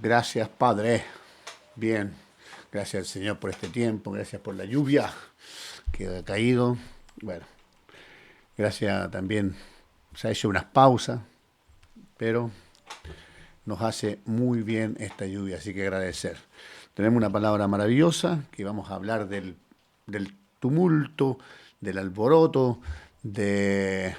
Gracias, Padre. Bien, gracias al Señor por este tiempo, gracias por la lluvia que ha caído. Bueno, gracias también, se ha hecho unas pausas, pero nos hace muy bien esta lluvia, así que agradecer. Tenemos una palabra maravillosa que vamos a hablar del tumulto, del alboroto, de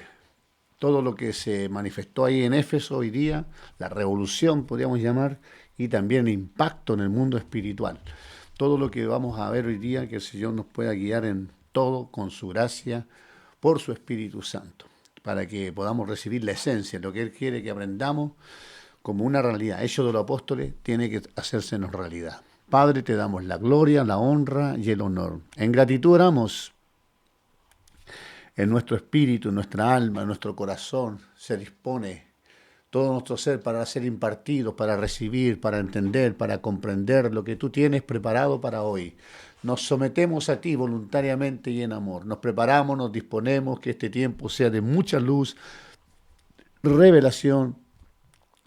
todo lo que se manifestó ahí en Éfeso hoy día, la revolución podríamos llamar, y también el impacto en el mundo espiritual. Todo lo que vamos a ver hoy día, que el Señor nos pueda guiar en todo con su gracia, por su Espíritu Santo, para que podamos recibir la esencia, lo que Él quiere que aprendamos como una realidad. Hecho de los apóstoles tiene que hacérsenos realidad. Padre, te damos la gloria, la honra y el honor. En gratitud oramos en nuestro espíritu, en nuestra alma, en nuestro corazón, se dispone todo nuestro ser para ser impartido, para recibir, para entender, para comprender lo que tú tienes preparado para hoy. Nos sometemos a ti voluntariamente y en amor. Nos preparamos, nos disponemos que este tiempo sea de mucha luz, revelación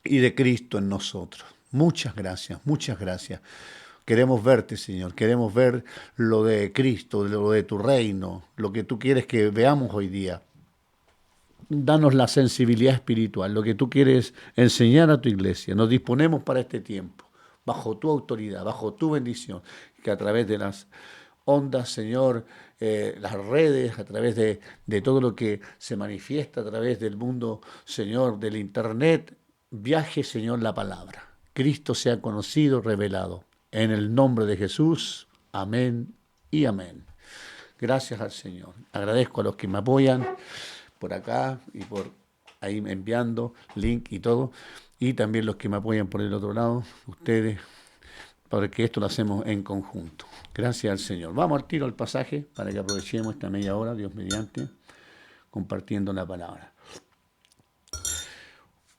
y de Cristo en nosotros. Muchas gracias, muchas gracias. Queremos verte, Señor. Queremos ver lo de Cristo, lo de tu reino, lo que tú quieres que veamos hoy día. Danos la sensibilidad espiritual, lo que tú quieres enseñar a tu iglesia. Nos disponemos para este tiempo, bajo tu autoridad, bajo tu bendición, que a través de las ondas, Señor, las redes, a través de todo lo que se manifiesta a través del mundo, Señor, del Internet, viaje, Señor, la palabra. Cristo sea conocido, revelado. En el nombre de Jesús, amén y amén. Gracias al Señor. Agradezco a los que me apoyan por acá y por ahí enviando link y todo. Y también los que me apoyan por el otro lado, ustedes, porque esto lo hacemos en conjunto. Gracias al Señor. Vamos al tiro al pasaje para que aprovechemos esta media hora, Dios mediante, compartiendo la palabra.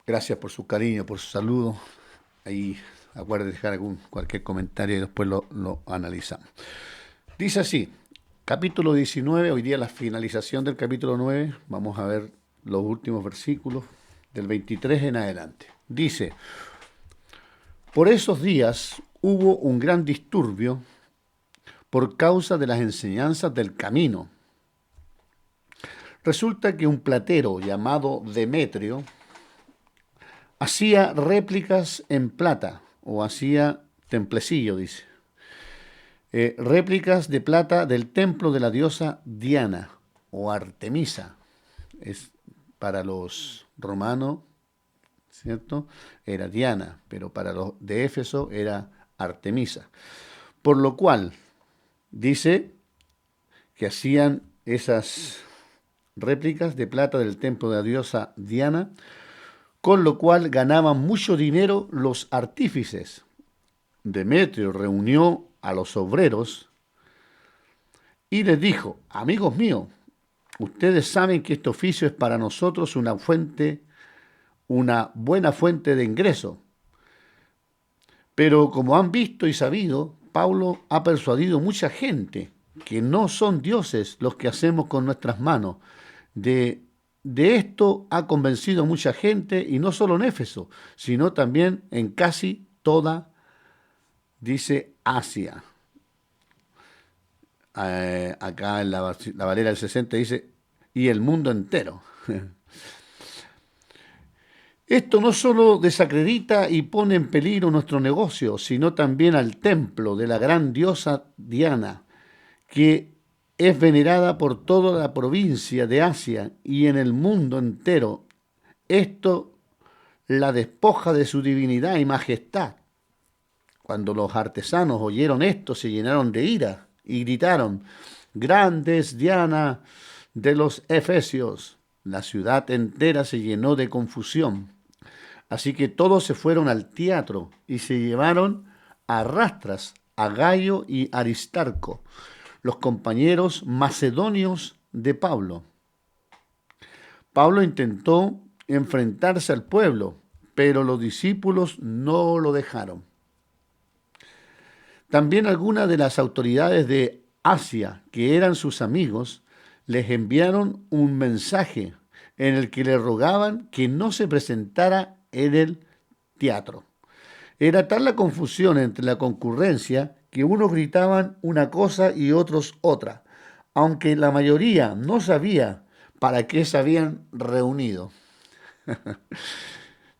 Gracias por su cariño, por su saludo. Ahí acuérdense de dejar cualquier comentario y después lo analizamos. Dice así, capítulo 19, hoy día la finalización del capítulo 9, vamos a ver los últimos versículos del 23 en adelante. Dice, por esos días hubo un gran disturbio por causa de las enseñanzas del camino. Resulta que un platero llamado Demetrio hacía réplicas en plata, o hacía templecillo, dice. Réplicas de plata del templo de la diosa Diana, o Artemisa. Es para los romanos, ¿cierto? Era Diana, pero para los de Éfeso era Artemisa. Por lo cual, dice que hacían esas réplicas de plata del templo de la diosa Diana, con lo cual ganaban mucho dinero los artífices. Demetrio reunió a los obreros y les dijo, amigos míos, ustedes saben que este oficio es para nosotros una buena fuente de ingreso. Pero como han visto y sabido, Pablo ha persuadido mucha gente que no son dioses los que hacemos con nuestras manos. De esto ha convencido mucha gente, y no solo en Éfeso, sino también en casi toda, dice, Asia. Acá en la Valera del 60 dice, y el mundo entero. Esto no solo desacredita y pone en peligro nuestro negocio, sino también al templo de la gran diosa Diana, que es venerada por toda la provincia de Asia y en el mundo entero. Esto la despoja de su divinidad y majestad. Cuando los artesanos oyeron esto, se llenaron de ira y gritaron, grande es Diana de los Efesios. La ciudad entera se llenó de confusión. Así que todos se fueron al teatro y se llevaron a rastras a Gayo y Aristarco, los compañeros macedonios de Pablo. Pablo intentó enfrentarse al pueblo, pero los discípulos no lo dejaron. También algunas de las autoridades de Asia, que eran sus amigos, les enviaron un mensaje en el que le rogaban que no se presentara en el teatro. Era tal la confusión entre la concurrencia que unos gritaban una cosa y otros otra, aunque la mayoría no sabía para qué se habían reunido.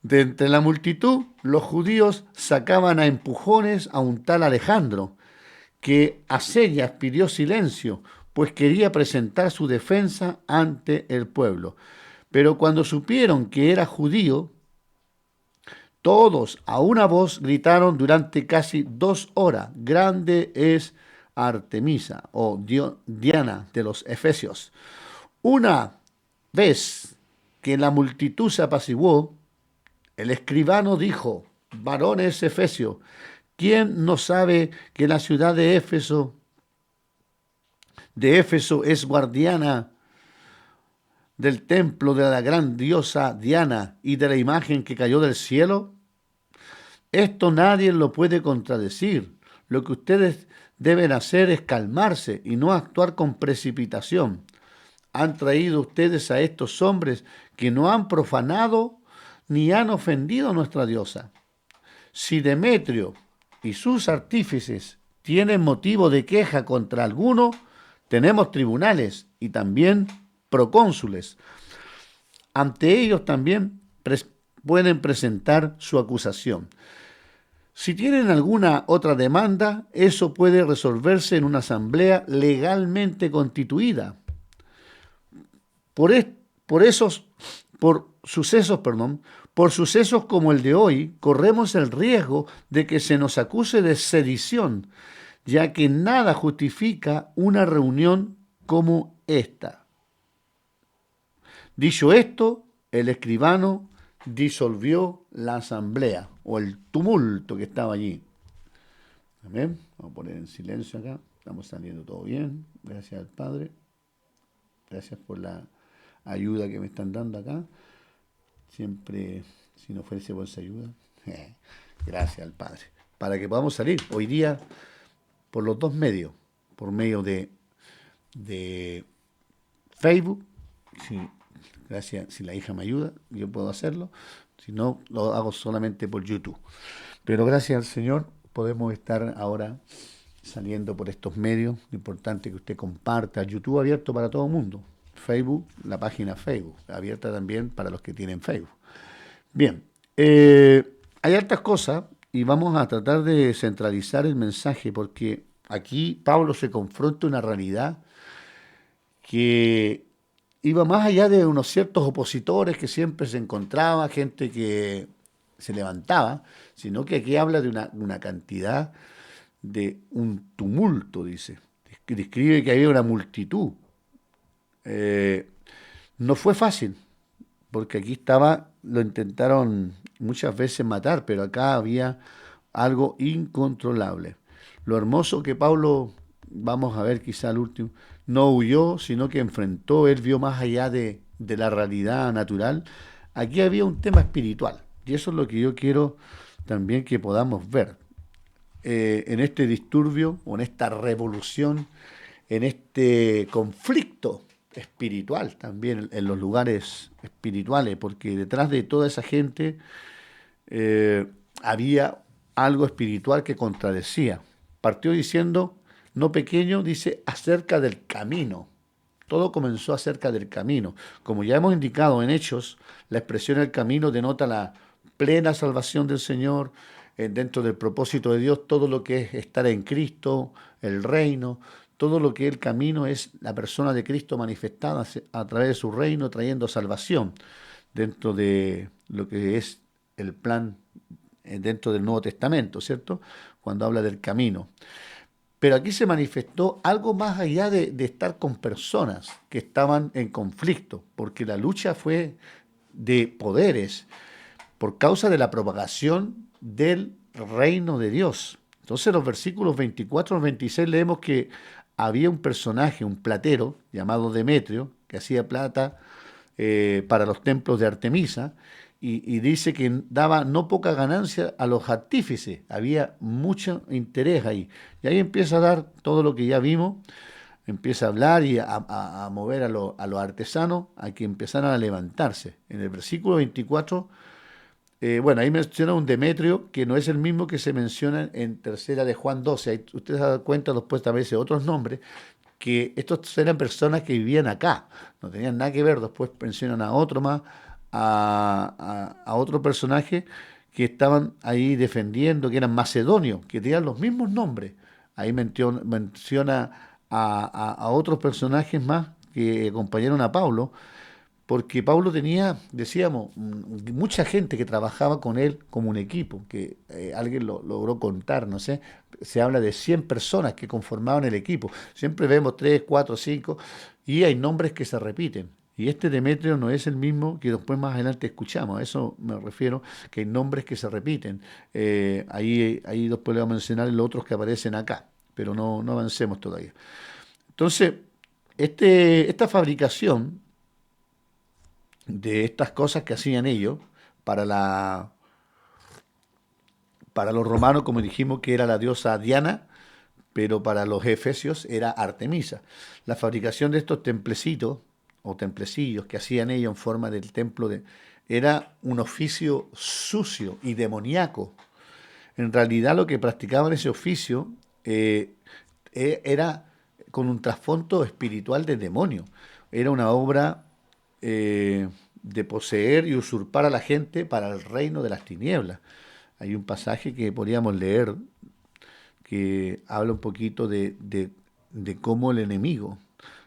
De entre la multitud, los judíos sacaban a empujones a un tal Alejandro, que a señas pidió silencio, pues quería presentar su defensa ante el pueblo. Pero cuando supieron que era judío, todos a una voz gritaron durante casi 2 horas, grande es Artemisa o Diana de los Efesios. Una vez que la multitud se apaciguó, el escribano dijo, varones efesios, ¿quién no sabe que la ciudad de Éfeso es guardiana del templo de la gran diosa Diana y de la imagen que cayó del cielo? Esto nadie lo puede contradecir. Lo que ustedes deben hacer es calmarse y no actuar con precipitación. Han traído ustedes a estos hombres que no han profanado ni han ofendido a nuestra diosa. Si Demetrio y sus artífices tienen motivo de queja contra alguno, tenemos tribunales y también procónsules. Ante ellos también pueden presentar su acusación. Si tienen alguna otra demanda, eso puede resolverse en una asamblea legalmente constituida. Por, es, por esos, por sucesos, perdón, por sucesos como el de hoy, corremos el riesgo de que se nos acuse de sedición, ya que nada justifica una reunión como esta. Dicho esto, el escribano disolvió la asamblea o el tumulto que estaba allí. Amén. Vamos a poner en silencio acá. Estamos saliendo todo bien. Gracias al Padre. Gracias por la ayuda que me están dando acá. Siempre, si no fuese por esa ayuda. Gracias al Padre. Para que podamos salir hoy día por los dos medios. Por medio de Facebook. Si, gracias, si la hija me ayuda, yo puedo hacerlo. Si no, lo hago solamente por YouTube. Pero gracias al Señor podemos estar ahora saliendo por estos medios. Lo importante es que usted comparta. YouTube abierto para todo el mundo. Facebook, la página Facebook, abierta también para los que tienen Facebook. Bien, hay hartas cosas y vamos a tratar de centralizar el mensaje porque aquí Pablo se confronta una realidad que iba más allá de unos ciertos opositores que siempre se encontraba, gente que se levantaba, sino que aquí habla de una cantidad, de un tumulto, dice. Describe que había una multitud. No fue fácil, porque aquí estaba, lo intentaron muchas veces matar, pero acá había algo incontrolable. Lo hermoso que Pablo, vamos a ver quizá al último, no huyó, sino que enfrentó, él vio más allá de la realidad natural. Aquí había un tema espiritual, y eso es lo que yo quiero también que podamos ver. En este disturbio, o en esta revolución, en este conflicto espiritual también, en los lugares espirituales, porque detrás de toda esa gente había algo espiritual que contradecía. Partió diciendo, no pequeño, dice, acerca del camino. Todo comenzó acerca del camino. Como ya hemos indicado en Hechos, la expresión el camino denota la plena salvación del Señor, dentro del propósito de Dios, todo lo que es estar en Cristo, el reino, todo lo que es el camino es la persona de Cristo manifestada a través de su reino, trayendo salvación dentro de lo que es el plan dentro del Nuevo Testamento, ¿cierto? Cuando habla del camino. Pero aquí se manifestó algo más allá de estar con personas que estaban en conflicto, porque la lucha fue de poderes por causa de la propagación del reino de Dios. Entonces, en los versículos 24 al 26 leemos que había un personaje, un platero, llamado Demetrio, que hacía plata para los templos de Artemisa, y dice que daba no poca ganancia a los artífices, había mucho interés ahí. Y ahí empieza a dar todo lo que ya vimos, empieza a hablar y a mover a los artesanos a que empezaran a levantarse. En el versículo 24 Bueno, ahí menciona un Demetrio que no es el mismo que se menciona en tercera de Juan 12. Ahí ustedes se dan cuenta, después también dice otros nombres, que estos eran personas que vivían acá, no tenían nada que ver. Después mencionan a otro más, a otro personaje que estaban ahí defendiendo, que eran macedonios, que tenían los mismos nombres. Ahí menciona a otros personajes más que acompañaron a Pablo, porque Pablo tenía, decíamos, mucha gente que trabajaba con él como un equipo, que alguien lo logró contar, no sé, se habla de 100 personas que conformaban el equipo. Siempre vemos 3, 4, 5, y hay nombres que se repiten. Y este Demetrio no es el mismo que después más adelante escuchamos, a eso me refiero, que hay nombres que se repiten. Ahí después le voy a mencionar los otros que aparecen acá, pero no avancemos todavía. Entonces, esta fabricación de estas cosas que hacían ellos para para los romanos, como dijimos, que era la diosa Diana, pero para los efesios era Artemisa. La fabricación de estos templecitos o templecillos que hacían ellos en forma del era un oficio sucio y demoníaco. En realidad lo que practicaban ese oficio era con un trasfondo espiritual de demonio. Era una obra de poseer y usurpar a la gente para el reino de las tinieblas. Hay un pasaje que podríamos leer que habla un poquito de cómo el enemigo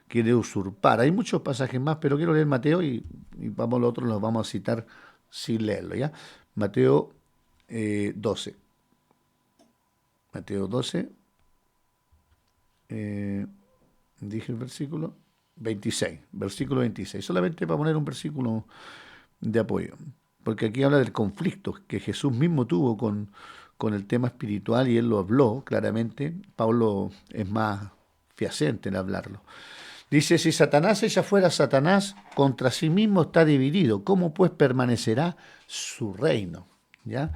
quiere usurpar. Hay muchos pasajes más, pero quiero leer Mateo y vamos los otros los vamos a citar sin leerlo, ¿ya? Mateo 12. Mateo 12, dije el versículo 26, versículo 26, solamente para poner un versículo de apoyo, porque aquí habla del conflicto que Jesús mismo tuvo con el tema espiritual y él lo habló claramente. Pablo es más fehaciente en hablarlo. Dice, si Satanás echa fuera a Satanás, contra sí mismo está dividido, ¿cómo pues permanecerá su reino? ¿Ya?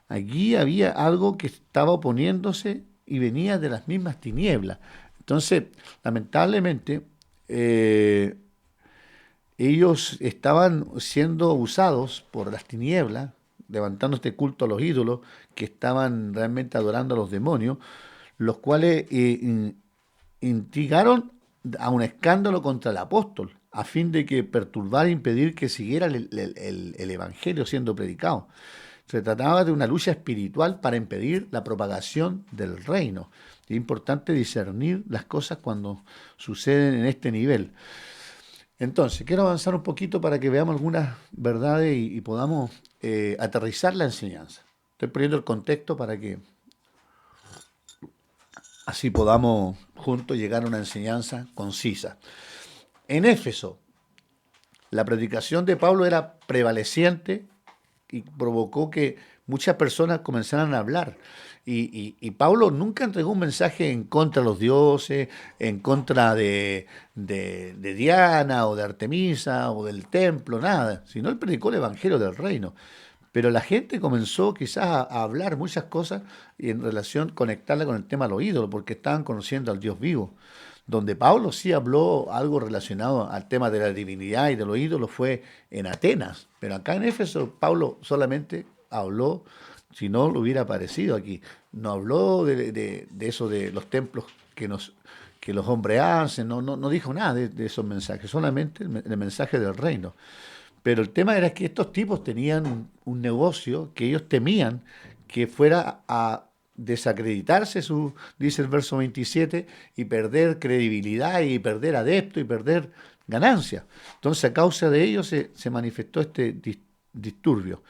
Aquí había algo que estaba oponiéndose y venía de las mismas tinieblas. Entonces, lamentablemente, eh, ellos estaban siendo usados por las tinieblas, levantando este culto a los ídolos, que estaban realmente adorando a los demonios, los cuales instigaron a un escándalo contra el apóstol, a fin de que perturbar e impedir que siguiera el evangelio siendo predicado. Se trataba de una lucha espiritual para impedir la propagación del reino. Es importante discernir las cosas cuando suceden en este nivel. Entonces, quiero avanzar un poquito para que veamos algunas verdades y podamos aterrizar la enseñanza. Estoy poniendo el contexto para que así podamos juntos llegar a una enseñanza concisa. En Éfeso, la predicación de Pablo era prevaleciente y provocó que muchas personas comenzaran a hablar. Y Pablo nunca entregó un mensaje en contra de los dioses, en contra de Diana o de Artemisa o del templo, nada, sino él predicó el evangelio del reino. Pero la gente comenzó quizás a hablar muchas cosas y en relación, conectarla con el tema de los ídolos, porque estaban conociendo al Dios vivo. Donde Pablo sí habló algo relacionado al tema de la divinidad y de los ídolos fue en Atenas, pero acá en Éfeso Pablo solamente habló, si no lo hubiera aparecido aquí, no habló de eso de los templos que los hombres hacen, no dijo nada de esos mensajes, solamente el mensaje del reino. Pero el tema era que estos tipos tenían un negocio que ellos temían que fuera a desacreditarse, dice el verso 27, y perder credibilidad y perder adeptos y perder ganancias. Entonces a causa de ello se manifestó este disturbio.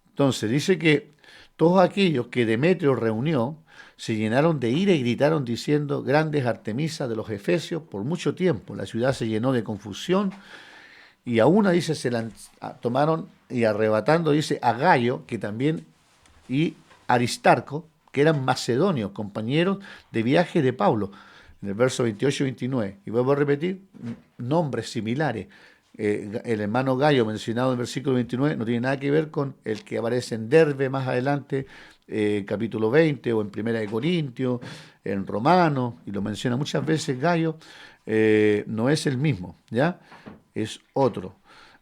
Entonces dice que todos aquellos que Demetrio reunió se llenaron de ira y gritaron diciendo, grandes Artemisas de los Efesios, por mucho tiempo. La ciudad se llenó de confusión y a una, dice, tomaron y arrebatando, dice, a Gallo, que también, y Aristarco, que eran macedonios, compañeros de viaje de Pablo, en el verso 28 y 29. Y vuelvo a repetir, nombres similares. El hermano Gallo, mencionado en el versículo 29, no tiene nada que ver con el que aparece en Derbe más adelante, capítulo 20, o en Primera de Corintios, en Romanos, y lo menciona muchas veces Gallo, no es el mismo, ¿ya? Es otro.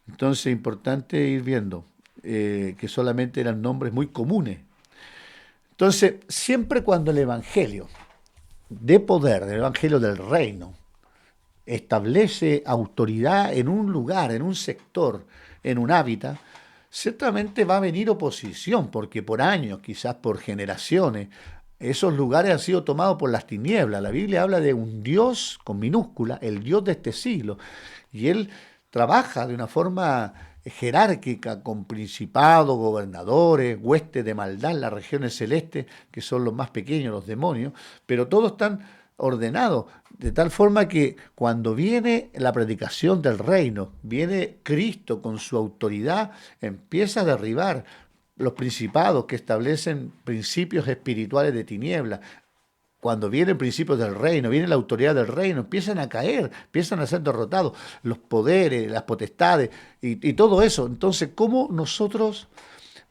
Entonces, es importante ir viendo. que solamente eran nombres muy comunes. Entonces, siempre cuando el Evangelio de poder, el Evangelio del reino, establece autoridad en un lugar, en un sector, en un hábitat, ciertamente va a venir oposición, porque por años, quizás por generaciones, esos lugares han sido tomados por las tinieblas. La Biblia habla de un Dios con minúscula, el Dios de este siglo, y Él trabaja de una forma jerárquica con principados, gobernadores, huestes de maldad en las regiones celestes, que son los más pequeños, los demonios, pero todos están ordenados, de tal forma que cuando viene la predicación del reino, viene Cristo con su autoridad, empieza a derribar los principados que establecen principios espirituales de tiniebla. Cuando vienen principios del reino, viene la autoridad del reino, empiezan a caer, empiezan a ser derrotados los poderes, las potestades y todo eso. Entonces, ¿cómo nosotros,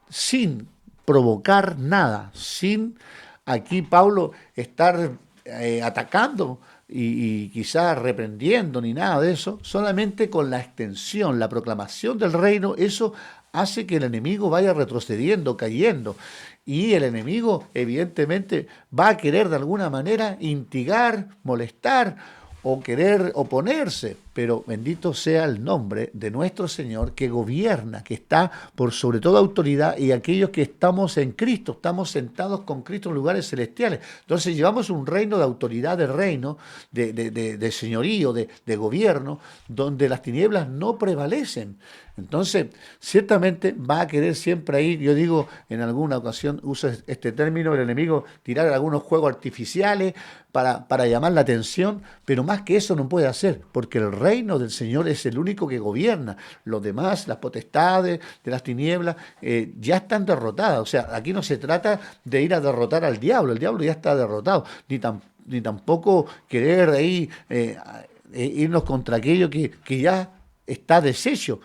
sin provocar nada, sin aquí Pablo estar atacando y quizás reprendiendo ni nada de eso, solamente con la extensión, la proclamación del reino, eso hace que el enemigo vaya retrocediendo, cayendo. Y el enemigo evidentemente va a querer de alguna manera instigar, molestar o querer oponerse, pero bendito sea el nombre de nuestro Señor que gobierna, que está por sobre toda autoridad, y aquellos que estamos en Cristo, estamos sentados con Cristo en lugares celestiales. Entonces llevamos un reino de autoridad, de reino, de señorío, de gobierno, donde las tinieblas no prevalecen. Entonces, ciertamente va a querer siempre ahí, yo digo, en alguna ocasión uso este término, el enemigo tirar algunos juegos artificiales para llamar la atención, pero más que eso no puede hacer, porque el reino del Señor es el único que gobierna. Los demás, las potestades de las tinieblas, ya están derrotadas. O sea, aquí no se trata de ir a derrotar al diablo, el diablo ya está derrotado, ni tampoco querer ahí irnos contra aquello que ya está deshecho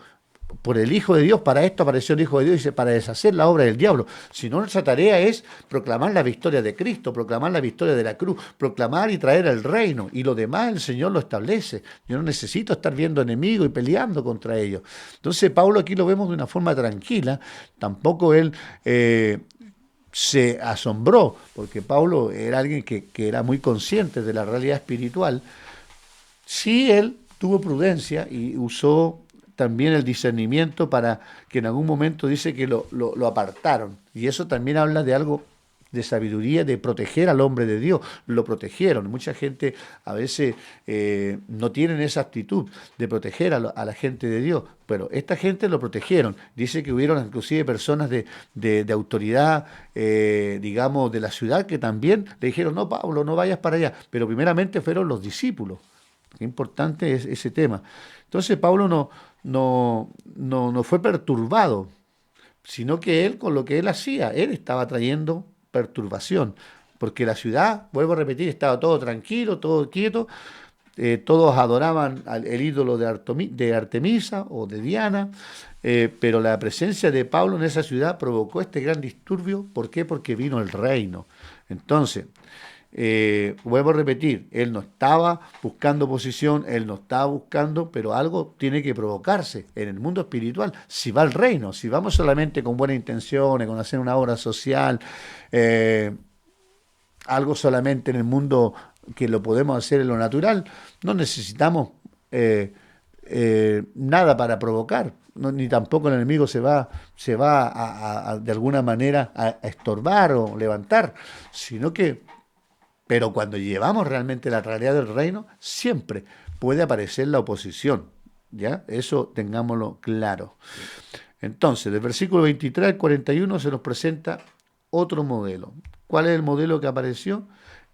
por el Hijo de Dios. Para esto apareció el Hijo de Dios, dice, para deshacer la obra del diablo. Si no, nuestra tarea es proclamar la victoria de Cristo, proclamar la victoria de la cruz, proclamar y traer el reino, y lo demás el Señor lo establece. Yo no necesito estar viendo enemigos y peleando contra ellos. Entonces Pablo aquí lo vemos de una forma tranquila, tampoco él se asombró, porque Pablo era alguien que era muy consciente de la realidad espiritual. Sí, él tuvo prudencia y usó también el discernimiento, para que en algún momento dice que lo apartaron. Y eso también habla de algo de sabiduría, de proteger al hombre de Dios. Lo protegieron. Mucha gente a veces no tienen esa actitud de proteger a la gente de Dios, pero esta gente lo protegieron. Dice que hubieron inclusive personas de autoridad, digamos, de la ciudad, que también le dijeron, no, Pablo, no vayas para allá. Pero primeramente fueron los discípulos. Qué importante es ese tema. Entonces Pablo no fue perturbado, sino que él, con lo que él hacía, él estaba trayendo perturbación, porque la ciudad, vuelvo a repetir, estaba todo tranquilo, todo quieto, todos adoraban el ídolo de Artemisa o de Diana, pero la presencia de Pablo en esa ciudad provocó este gran disturbio. ¿Por qué? Porque vino el reino. Entonces, vuelvo a repetir, él no estaba buscando posición, él no estaba buscando, pero algo tiene que provocarse en el mundo espiritual. Si va al reino, si vamos solamente con buenas intenciones, con hacer una obra social, algo solamente en el mundo que lo podemos hacer en lo natural, no necesitamos nada para provocar. No, ni tampoco el enemigo se va de alguna manera a estorbar o levantar, sino que, pero cuando llevamos realmente la realidad del reino, siempre puede aparecer la oposición, ¿ya? Eso tengámoslo claro. Entonces, del versículo 23 al 41 se nos presenta otro modelo. ¿Cuál es el modelo que apareció?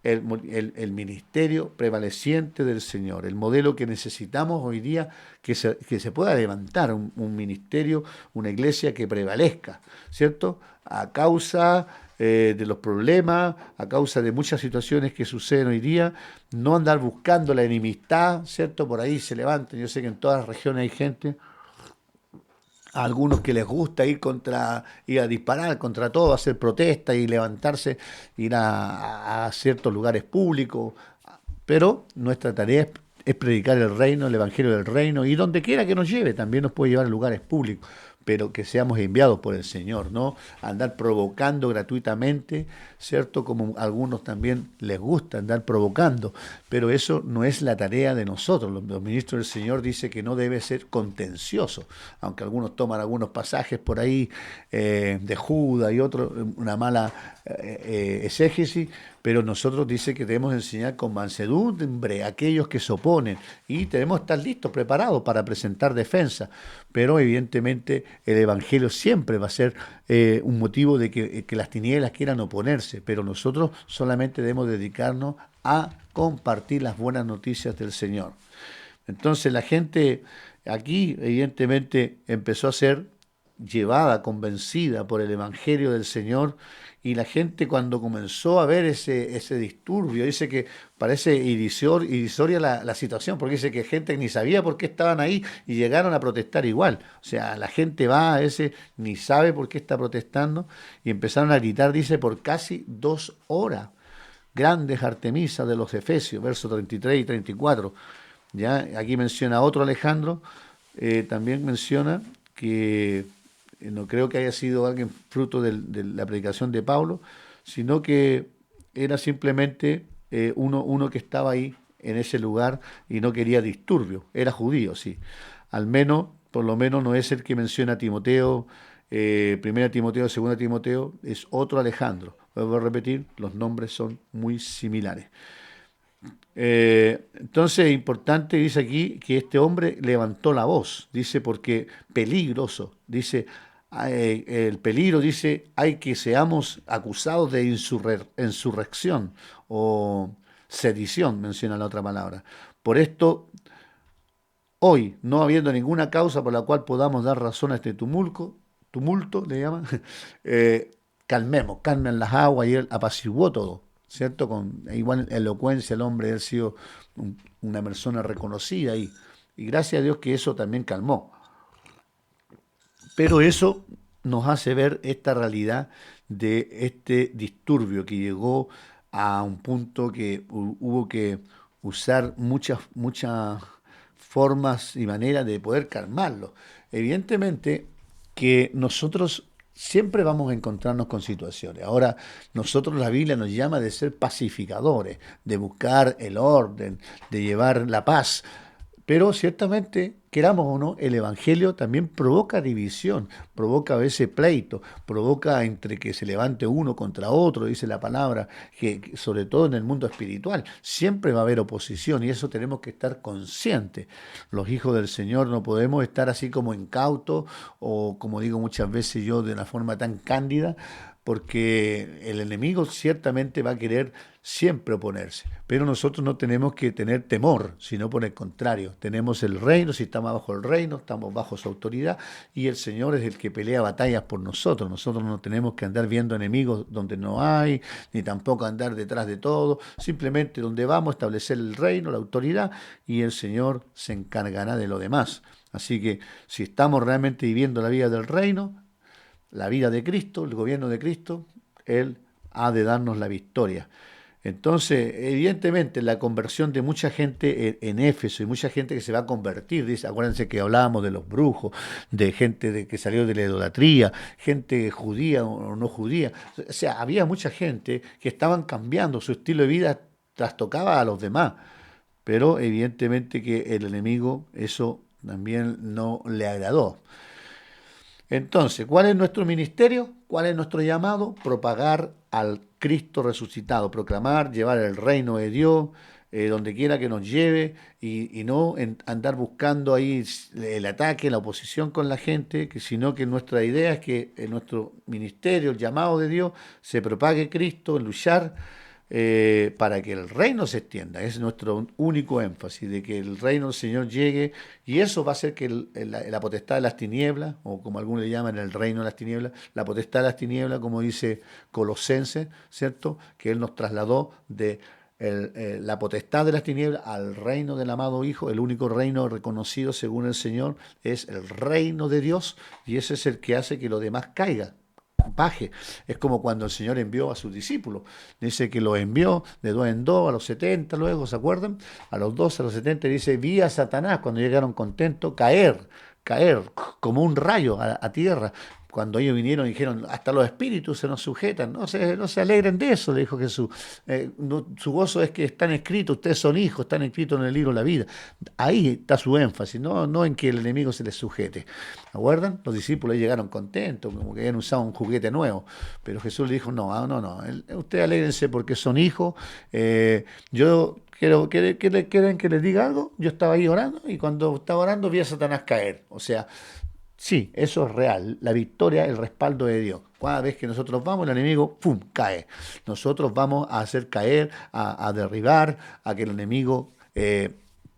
El ministerio prevaleciente del Señor, el modelo que necesitamos hoy día, que se pueda levantar un ministerio, una iglesia que prevalezca, ¿cierto? A causa de los problemas, a causa de muchas situaciones que suceden hoy día, no andar buscando la enemistad, ¿cierto? Por ahí se levantan, yo sé que en todas las regiones hay gente, a algunos que les gusta ir a disparar contra todo, hacer protestas y levantarse, ir a ciertos lugares públicos, pero nuestra tarea es predicar el reino, el evangelio del reino, y donde quiera que nos lleve, también nos puede llevar a lugares públicos. pero que seamos enviados por el Señor, no andar provocando gratuitamente, ¿cierto? Como a algunos también les gusta andar provocando, pero eso no es la tarea de nosotros. Los ministros del Señor dicen que no debe ser contencioso, aunque algunos toman algunos pasajes por ahí de Judas y otros, una mala exégesis, pero nosotros dice que debemos enseñar con mansedumbre a aquellos que se oponen y debemos estar listos, preparados para presentar defensa, pero evidentemente el Evangelio siempre va a ser un motivo de que las tinieblas quieran oponerse, pero nosotros solamente debemos dedicarnos a compartir las buenas noticias del Señor. Entonces la gente aquí evidentemente empezó a ser llevada, convencida por el Evangelio del Señor, y la gente cuando comenzó a ver ese disturbio, dice que parece irrisoria la situación, porque dice que gente que ni sabía por qué estaban ahí y llegaron a protestar igual. O sea, la gente va a ese, ni sabe por qué está protestando, y empezaron a gritar, dice, por casi 2 horas. Grandes Artemisas de los Efesios, versos 33 y 34. ¿Ya? Aquí menciona otro Alejandro, también menciona que no creo que haya sido alguien fruto de la predicación de Pablo, sino que era simplemente uno que estaba ahí en ese lugar y no quería disturbio. Era judío, sí. Al menos, por lo menos no es el que menciona a Timoteo, primera Timoteo, segunda Timoteo, es otro Alejandro. Vuelvo a repetir, los nombres son muy similares. Entonces es importante, dice aquí, que este hombre levantó la voz, dice, porque peligroso, dice, el peligro, dice, hay que seamos acusados de insurrección o sedición, menciona la otra palabra. Por esto, hoy, no habiendo ninguna causa por la cual podamos dar razón a este tumulto, le llaman, calmen las aguas, y él apaciguó todo, ¿cierto? Con igual elocuencia el hombre, él ha sido una persona reconocida y gracias a Dios que eso también calmó. Pero eso nos hace ver esta realidad de este disturbio que llegó a un punto que hubo que usar muchas formas y maneras de poder calmarlo. Evidentemente que nosotros siempre vamos a encontrarnos con situaciones. Ahora, nosotros la Biblia nos llama de ser pacificadores, de buscar el orden, de llevar la paz. Pero ciertamente, queramos o no, el Evangelio también provoca división, provoca a veces pleito, provoca entre que se levante uno contra otro, dice la palabra, que sobre todo en el mundo espiritual, siempre va a haber oposición y eso tenemos que estar conscientes. Los hijos del Señor no podemos estar así como incautos o como digo muchas veces yo de una forma tan cándida, porque el enemigo ciertamente va a querer siempre oponerse, pero nosotros no tenemos que tener temor, sino por el contrario, tenemos el reino, si estamos bajo el reino, estamos bajo su autoridad y el Señor es el que pelea batallas por nosotros no tenemos que andar viendo enemigos donde no hay, ni tampoco andar detrás de todo, simplemente donde vamos a establecer el reino, la autoridad y el Señor se encargará de lo demás. Así que si estamos realmente viviendo la vida del reino, la vida de Cristo, el gobierno de Cristo, Él ha de darnos la victoria. Entonces, evidentemente, la conversión de mucha gente en Éfeso y mucha gente que se va a convertir, dice, acuérdense que hablábamos de los brujos, de gente que salió de la idolatría, gente judía o no judía. O sea, había mucha gente que estaban cambiando su estilo de vida, trastocaba a los demás. Pero evidentemente que el enemigo eso también no le agradó. Entonces, ¿cuál es nuestro ministerio? ¿Cuál es nuestro llamado? Propagar al Cristo resucitado, proclamar, llevar el reino de Dios donde quiera que nos lleve y no andar buscando ahí el ataque, la oposición con la gente, sino que nuestra idea es que en nuestro ministerio, el llamado de Dios, se propague Cristo, en luchar para que el reino se extienda. Es nuestro único énfasis, de que el reino del Señor llegue, y eso va a hacer que la potestad de las tinieblas, o como algunos le llaman el reino de las tinieblas, la potestad de las tinieblas, como dice Colosenses, ¿cierto? Que Él nos trasladó de la potestad de las tinieblas al reino del amado Hijo. El único reino reconocido según el Señor es el reino de Dios, y ese es el que hace que lo demás caiga, baje. Es como cuando el Señor envió a sus discípulos. Dice que los envió de dos en dos, a los 70 luego, ¿se acuerdan? A los 12, a los 70, dice, vi a Satanás, cuando llegaron contentos, caer como un rayo a tierra. Cuando ellos vinieron y dijeron, hasta los espíritus se nos sujetan, no se alegren de eso, le dijo Jesús. Su gozo es que están escritos, ustedes son hijos, están escritos en el libro de la vida. Ahí está su énfasis, no en que el enemigo se les sujete. ¿Acuerdan? Los discípulos llegaron contentos, como que habían usado un juguete nuevo. Pero Jesús le dijo, no. Ustedes alégrense porque son hijos. Yo ¿quieren que les diga algo? Yo estaba ahí orando y cuando estaba orando vi a Satanás caer. O sea, sí, eso es real. La victoria, el respaldo de Dios. Cada vez que nosotros vamos, el enemigo, ¡pum!, cae. Nosotros vamos a hacer caer, a derribar, a que el enemigo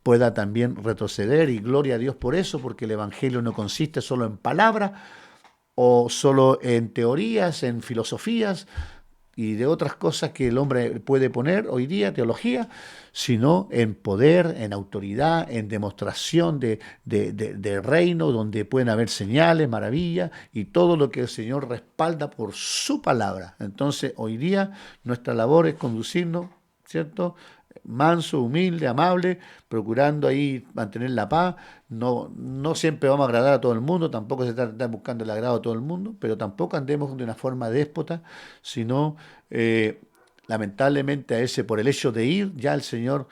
pueda también retroceder. Y gloria a Dios por eso, porque el Evangelio no consiste solo en palabras o solo en teorías, en filosofías y de otras cosas que el hombre puede poner hoy día, teología, sino en poder, en autoridad, en demostración de reino, donde pueden haber señales, maravillas y todo lo que el Señor respalda por su palabra. Entonces, hoy día nuestra labor es conducirnos, ¿cierto? Manso, humilde, amable, procurando ahí mantener la paz. No siempre vamos a agradar a todo el mundo, tampoco se trata de estar buscando el agrado a todo el mundo, pero tampoco andemos de una forma déspota, sino lamentablemente a ese, por el hecho de ir, ya el Señor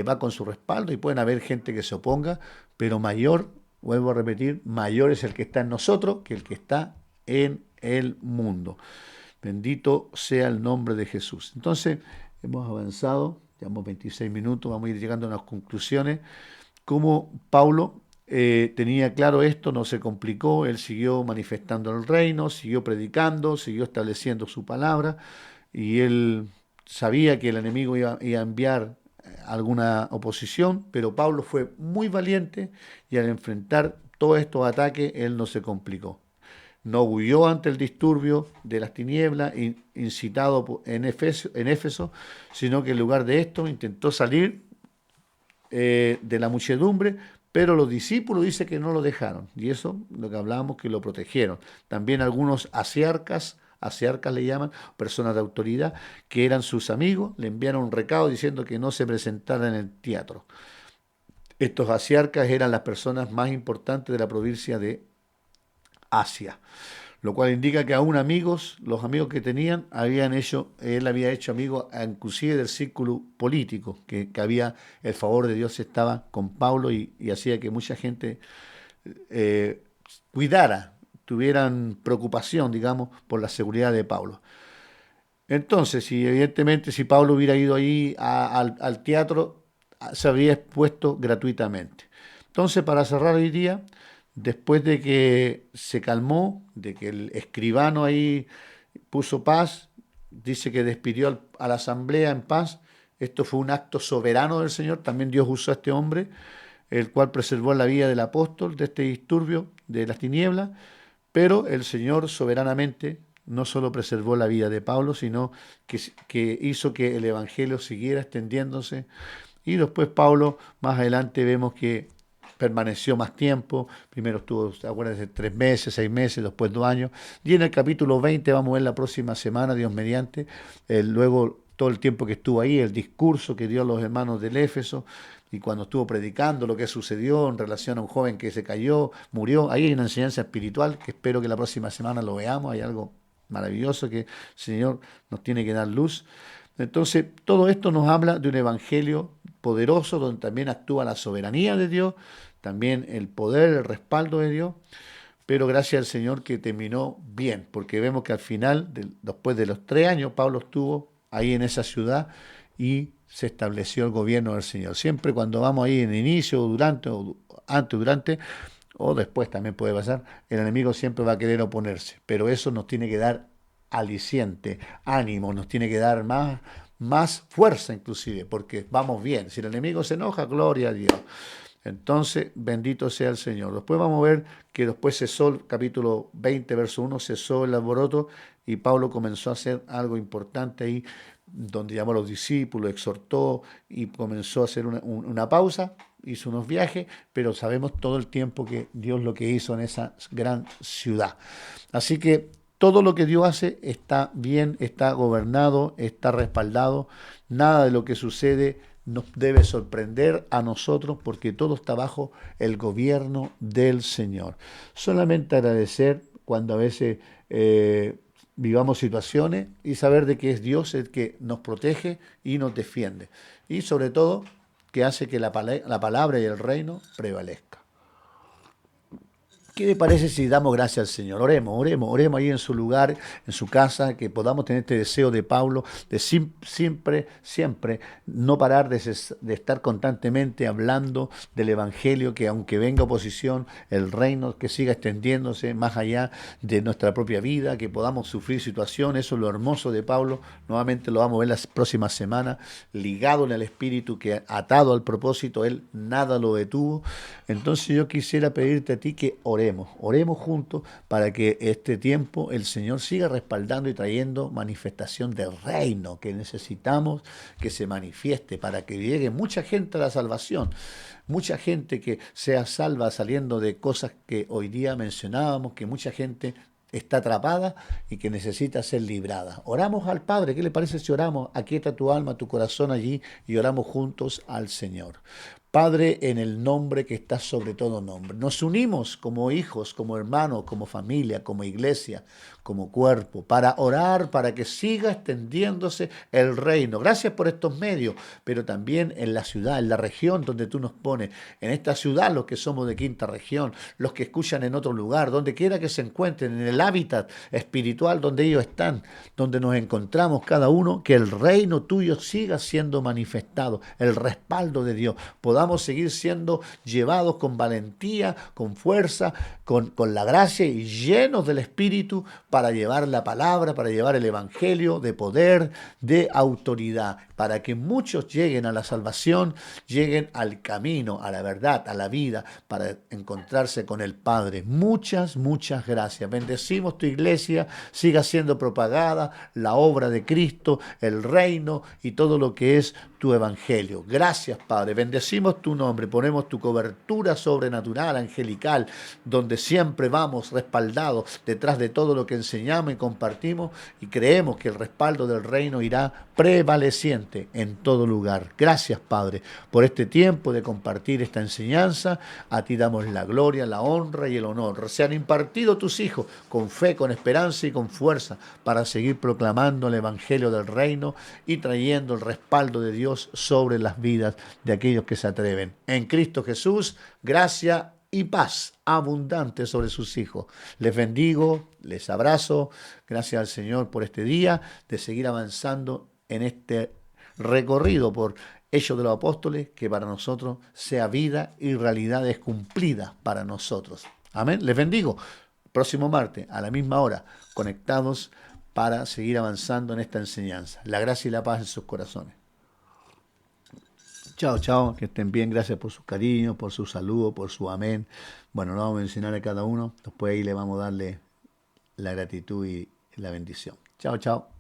va con su respaldo y pueden haber gente que se oponga, pero mayor, vuelvo a repetir, mayor es el que está en nosotros que el que está en el mundo. Bendito sea el nombre de Jesús. Entonces, hemos avanzado, llevamos 26 minutos, vamos a ir llegando a unas conclusiones. Como Pablo tenía claro esto, no se complicó, él siguió manifestando el reino, siguió predicando, siguió estableciendo su palabra y él sabía que el enemigo iba a enviar alguna oposición, pero Pablo fue muy valiente y al enfrentar todos estos ataques él no se complicó. No huyó ante el disturbio de las tinieblas incitado en Éfeso, sino que en lugar de esto intentó salir de la muchedumbre, pero los discípulos dice que no lo dejaron, y eso lo que hablábamos, que lo protegieron. También algunos asiarcas le llaman, personas de autoridad, que eran sus amigos, le enviaron un recado diciendo que no se presentara en el teatro. Estos asiarcas eran las personas más importantes de la provincia de Asia, lo cual indica que aún amigos, los amigos que tenían, él había hecho amigos inclusive del círculo político, que había, el favor de Dios estaba con Pablo y hacía que mucha gente eh, cuidara, tuvieran preocupación, digamos, por la seguridad de Pablo. Entonces, evidentemente, si Pablo hubiera ido ahí al teatro, se habría expuesto gratuitamente. Entonces, para cerrar hoy día, después de que se calmó, de que el escribano ahí puso paz, dice que despidió a la asamblea en paz. Esto fue un acto soberano del Señor. También Dios usó a este hombre, el cual preservó la vida del apóstol de este disturbio de las tinieblas, pero el Señor soberanamente no solo preservó la vida de Pablo, sino que hizo que el Evangelio siguiera extendiéndose. Y después Pablo, más adelante vemos que permaneció más tiempo, primero estuvo, acuérdense, 3 meses, 6 meses, después 2 años, y en el capítulo 20 vamos a ver la próxima semana, Dios mediante, luego todo el tiempo que estuvo ahí, el discurso que dio a los hermanos del Éfeso, y cuando estuvo predicando lo que sucedió en relación a un joven que se cayó, murió, ahí hay una enseñanza espiritual que espero que la próxima semana lo veamos, hay algo maravilloso que el Señor nos tiene que dar luz. Entonces, todo esto nos habla de un evangelio poderoso donde también actúa la soberanía de Dios, también el poder, el respaldo de Dios, pero gracias al Señor que terminó bien, porque vemos que al final, después de los 3 años, Pablo estuvo ahí en esa ciudad y se estableció el gobierno del Señor. Siempre cuando vamos ahí en inicio, durante, o antes, durante, o después también puede pasar, el enemigo siempre va a querer oponerse, pero eso nos tiene que dar aliciente, ánimo, nos tiene que dar más fuerza inclusive, porque vamos bien. Si el enemigo se enoja, gloria a Dios. Entonces, bendito sea el Señor. Después vamos a ver que después cesó, el capítulo 20, verso 1, cesó el alboroto y Pablo comenzó a hacer algo importante ahí, donde llamó a los discípulos, exhortó y comenzó a hacer una pausa, hizo unos viajes, pero sabemos todo el tiempo que Dios lo que hizo en esa gran ciudad. Así que todo lo que Dios hace está bien, está gobernado, está respaldado. Nada de lo que sucede nos debe sorprender a nosotros porque todo está bajo el gobierno del Señor. Solamente agradecer cuando a veces vivamos situaciones y saber de que es Dios el que nos protege y nos defiende. Y sobre todo, que hace que la palabra y el reino prevalezca. ¿Qué le parece si damos gracias al Señor? Oremos ahí en su lugar, en su casa, que podamos tener este deseo de Pablo de siempre no parar de estar constantemente hablando del Evangelio, que aunque venga oposición, el reino que siga extendiéndose más allá de nuestra propia vida, que podamos sufrir situaciones. Eso es lo hermoso de Pablo. Nuevamente lo vamos a ver las próximas semanas, ligado en el Espíritu, que atado al propósito, él nada lo detuvo. Entonces yo quisiera pedirte a ti que oremos juntos para que este tiempo el Señor siga respaldando y trayendo manifestación del reino que necesitamos que se manifieste para que llegue mucha gente a la salvación, mucha gente que sea salva saliendo de cosas que hoy día mencionábamos, que mucha gente está atrapada y que necesita ser librada. Oramos al Padre. ¿Qué le parece si oramos? Aquieta tu alma, tu corazón allí y oramos juntos al Señor. Padre, en el nombre que está sobre todo nombre, nos unimos como hijos, como hermanos, como familia, como iglesia, como cuerpo, para orar, para que siga extendiéndose el reino. Gracias por estos medios, pero también en la ciudad, en la región donde tú nos pones, en esta ciudad, los que somos de quinta región, los que escuchan en otro lugar, donde quiera que se encuentren, en el hábitat espiritual donde ellos están, donde nos encontramos cada uno, que el reino tuyo siga siendo manifestado, el respaldo de Dios. Podamos seguir siendo llevados con valentía, con fuerza, con la gracia y llenos del Espíritu para llevar la palabra, para llevar el Evangelio de poder, de autoridad, para que muchos lleguen a la salvación, lleguen al camino, a la verdad, a la vida, para encontrarse con el Padre. Muchas gracias. Bendecimos tu iglesia, siga siendo propagada la obra de Cristo, el reino y todo lo que es tu evangelio. Gracias, Padre. Bendecimos tu nombre. Ponemos tu cobertura sobrenatural, angelical, donde siempre vamos respaldados detrás de todo lo que enseñamos y compartimos y creemos que el respaldo del reino irá prevaleciente en todo lugar. Gracias, Padre, por este tiempo de compartir esta enseñanza. A ti damos la gloria, la honra y el honor. Sean impartidos tus hijos con fe, con esperanza y con fuerza para seguir proclamando el evangelio del reino y trayendo el respaldo de Dios sobre las vidas de aquellos que se atreven. En Cristo Jesús, gracia y paz abundante sobre sus hijos. Les bendigo, les abrazo. Gracias al Señor por este día, de seguir avanzando en este recorrido por Hechos de los Apóstoles, que para nosotros sea vida y realidades cumplidas para nosotros. Amén. Les bendigo. Próximo martes, a la misma hora, conectados para seguir avanzando en esta enseñanza. La gracia y la paz en sus corazones. Chao, que estén bien, gracias por sus cariños, por su saludo, por su amén. Bueno, no vamos a mencionar a cada uno, después ahí le vamos a darle la gratitud y la bendición. Chao.